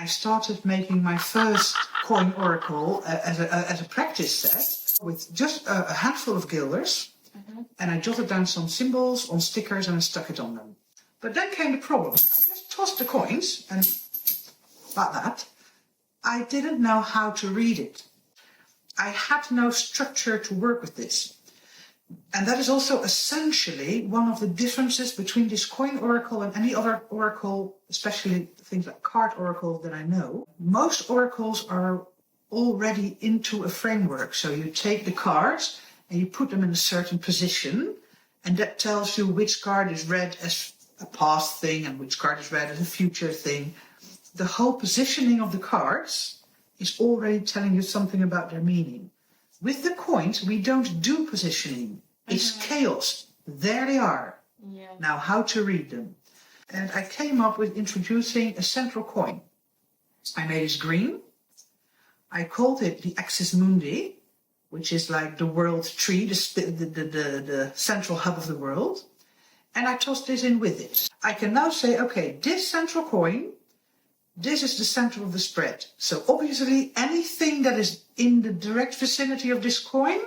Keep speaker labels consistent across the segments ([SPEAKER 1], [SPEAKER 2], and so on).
[SPEAKER 1] started making my first coin oracle as a practice set with just a handful of guilders. And I jotted down some symbols on stickers and I stuck it on them. But then came the problem. I just tossed the coins and like that. I didn't know how to read it. I had no structure to work with this. And that is also essentially one of the differences between this coin oracle and any other oracle, especially things like card oracles that I know. Most oracles are already into a framework. So you take the cards and you put them in a certain position, and that tells you which card is read as a past thing and which card is read as a future thing. The whole positioning of the cards is already telling you something about their meaning. With the coins, we don't do positioning. It's chaos. There they are.
[SPEAKER 2] Yeah.
[SPEAKER 1] Now, how to read them. And I came up with introducing a central coin. I made it green. I called it the Axis Mundi, which is like the world tree, the central hub of the world. And I tossed this in with it. I can now say, okay, this central coin, this is the center of the spread. So obviously anything that is in the direct vicinity of this coin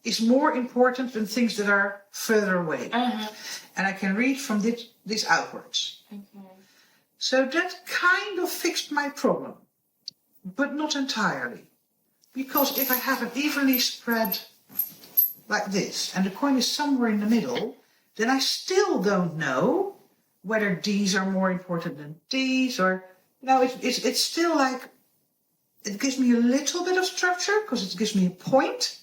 [SPEAKER 1] is more important than things that are further away. And I can read from this outwards. So that kind of fixed my problem, but not entirely. Because if I have it evenly spread like this, and the coin is somewhere in the middle, then I still don't know whether these are more important than these, or, you know, it's still like, it gives me a little bit of structure, because it gives me a point,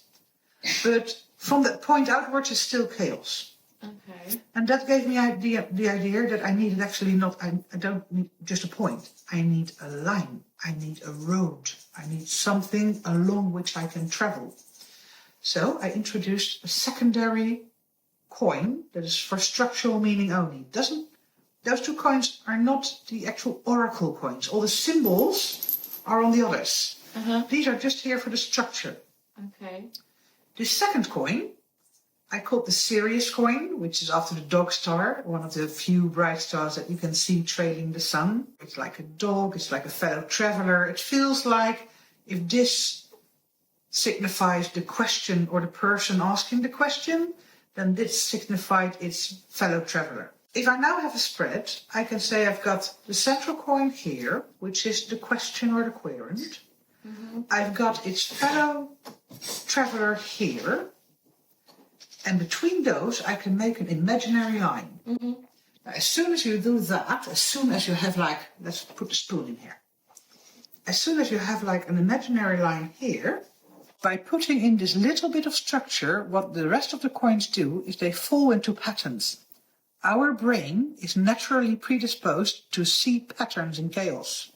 [SPEAKER 1] but from that point outwards it's still chaos.
[SPEAKER 2] Okay.
[SPEAKER 1] And that gave me the idea that I needed actually I don't need just a point. I need a line. I need a road. I need something along which I can travel. So I introduced a secondary coin that is for structural meaning only. Those two coins are not the actual oracle coins. All the symbols are on the others. These are just here for the structure.
[SPEAKER 2] Okay.
[SPEAKER 1] The second coin, I called the Sirius coin, which is after the dog star, one of the few bright stars that you can see trailing the sun. It's like a dog, it's like a fellow traveler. It feels like if this signifies the question or the person asking the question, then this signified its fellow traveler. If I now have a spread, I can say I've got the central coin here, which is the question or the querent. I've got its fellow traveler here. And between those, I can make an imaginary line. Now, as soon as you do that, as soon as you have like, let's put the spoon in here. As soon as you have like an imaginary line here, by putting in this little bit of structure, what the rest of the coins do is they fall into patterns. Our brain is naturally predisposed to see patterns in chaos.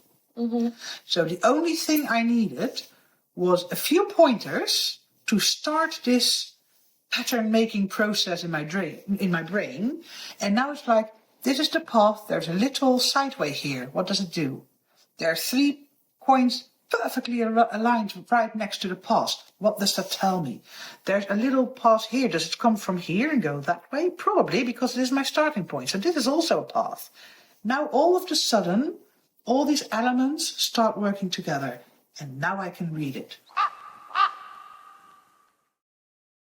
[SPEAKER 1] So the only thing I needed was a few pointers to start this pattern-making process in my brain. And now it's like, this is the path, there's a little sideway here. What does it do? There are 3 coins perfectly aligned right next to the path. What does that tell me? There's a little path here. Does it come from here and go that way? Probably, because this is my starting point. So this is also a path. Now all of a sudden, all these elements start working together. And now I can read it.